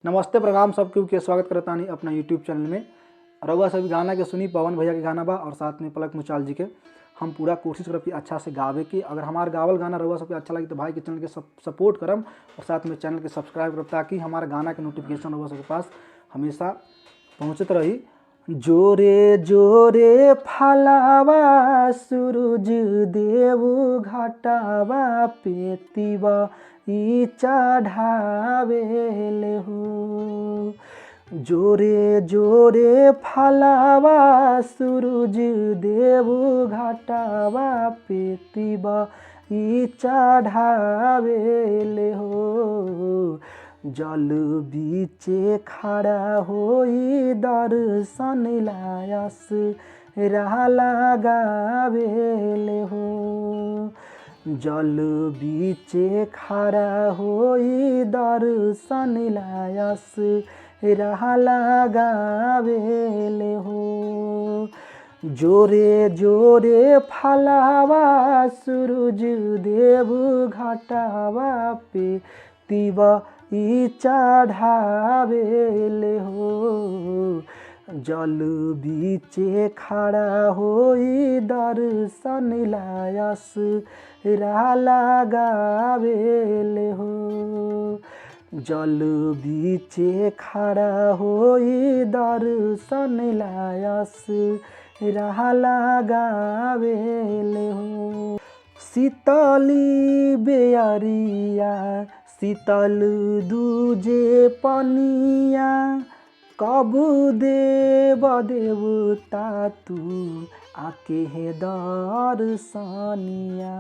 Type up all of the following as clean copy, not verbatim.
नमस्ते प्रणाम सब क्यों के स्वागत करता नहीं अपना यूट्यूब चैनल में। रउआ सभी गाना के सुनी पवन भैया के गाना बा और साथ में पलक मुचाल जी के। हम पूरा कोशिश करब कि अच्छा से गावे की। अगर हमारा गावल गाना रउआ सबके अच्छा लगे तो भाई के चैनल के सपोर्ट करम और साथ में चैनल के सब्सक्राइब करब ताकि हमारा गाना के नोटिफिकेशन रउआ सबके पास हमेशा पहुँचत रही। जोरे जोरे फलावा सूरज देव घटावा पेतिवा ई चढ़ावेले हो। जोरे जोरे फलावा सूरज देव घटावा पेतिवा ई चढ़ावेले हो। जल बीचे खड़ा होई दर्शन लायस राह लगावेले हो। जल बीचे खड़ा होई दर्शन लायस राह लगावेले हो। जोरे जोरे फलावा सूरज देव घटावा पे तिवा ई चढ़ावेले हो। जल बीचे खड़ा होई दर्शन लायस राह लगावेले हो। जल बीचे खड़ा होई दर्शन लायस राह लगावेले हो। शीतली बेअरिया शीतल दूजे पनिया कब देव देवता तू आके हे दर्शनिया।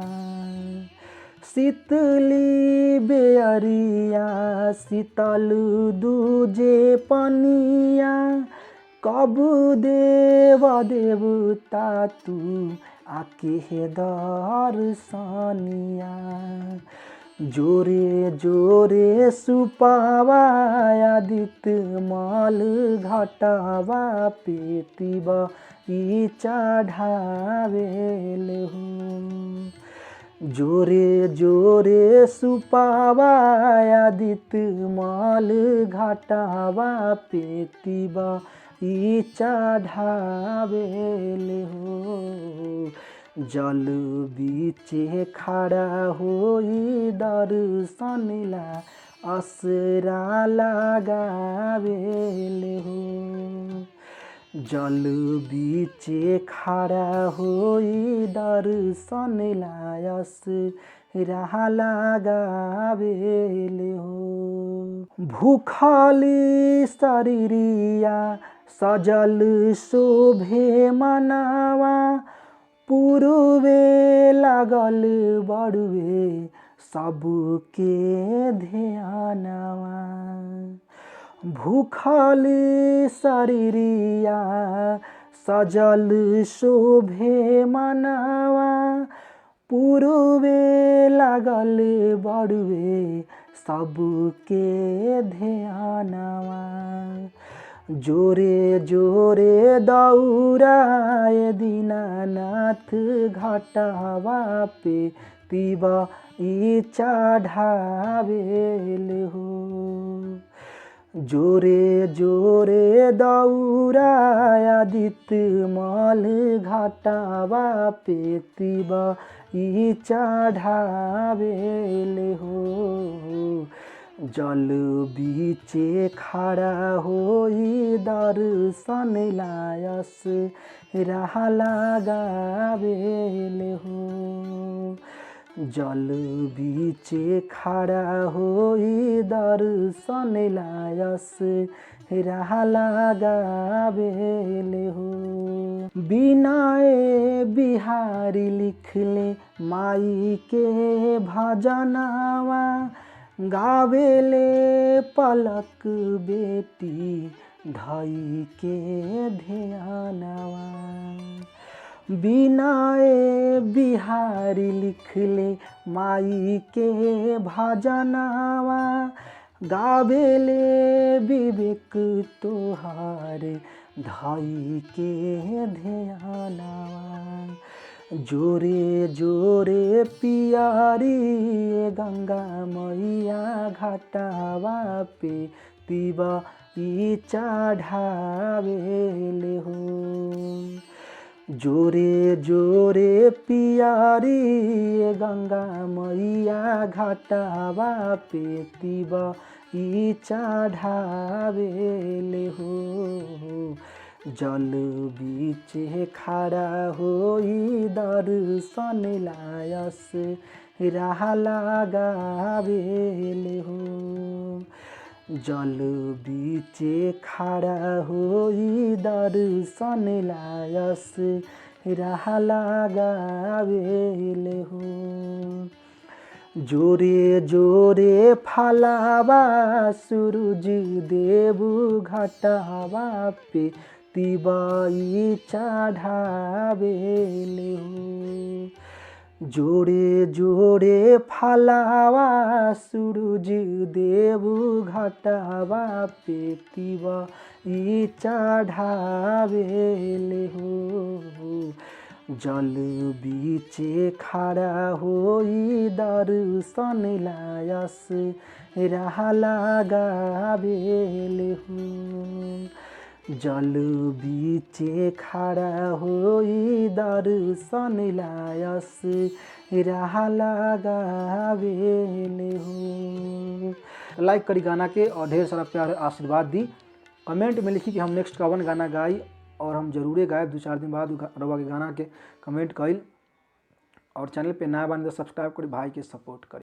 शीतली बेअरिया शीतल दूजे पनिया कब देव देवता तू आके हे दर्शनिया। जोरे जोरे सुपावा आदित्य माल घटावा पेतिवा ई चढ़ावेले हो। जोरे जोरे सुपावा आदित्य माल घटावा पेतिवा ई चढ़ावेले हो। जल बीचे खड़ा होई दर्शन ला असरा लगावेले हो। जल बीचे खड़ा होई दर्शन लायस राह लगावेले हो। भूखली शरीरिया सजल शोभे मनावा पूर्वे लागल बड़ुए सबके ध्यानवा। भूखली शरीरिया सजल शोभे मनावा पूर्वे लागल बड़ुए सबके ध्यानवा। जोरे जोरे दौड़ाए दीनानाथ घटावा पे तिवा ई चढ़ावेले हो। जोरे जोरे दौड़ाए आदित्य माल घटावा पे तिवा ई चढ़ावेले हो। जल बीचे खड़ा होई दर्शन लायस राह लगावेले हो। जल बीचे खड़ा होई दर्शन लायस राह लगावेले हो। बिनय बिहारी लिखले माई के भजनवा गावेले पलक बेटी धई के ध्यानवा। बिनय बिहारी लिखले माई के भजनवा गावेले विवेक तोहार धई के ध्यानवा। जोरे जोरे पियारी गंगा मैया घाटावा पे तिबा ई चढ़ावेले हो। जोरे जोरे पियारी गंगा मैया घाटवा पे तिबा ई चढ़ावेले हो। जल बीचे खड़ा होई दर्शन लायस राह लगावेले हो। जल बीचे खड़ा होई दर्शन लायस राह लगावेले हो। जोरे जोरे फलावा सूरज देव घाटवा पे तिबा ई चढ़ावेले हो। जोरे जोरे फलावा सूरज देव घाटवा पे तिबा ई चढ़ावेले हो। जल बीचे खड़ा होई दर्शन लायस राह लगावेले हो। जल बीचे खड़ा होई दर्शन लायस राह लगावेले हो। लाइक करी गाना के और ढेर सारा प्यार आशीर्वाद दी। कमेंट में लिखी कि हम नेक्स्ट कवन गाना गाई और हम जरूरे गायब 2-4 दिन बाद रउआ के गाना के कमेंट कइल। और चैनल पे नया बन तो सब्सक्राइब करी, भाई के सपोर्ट करी।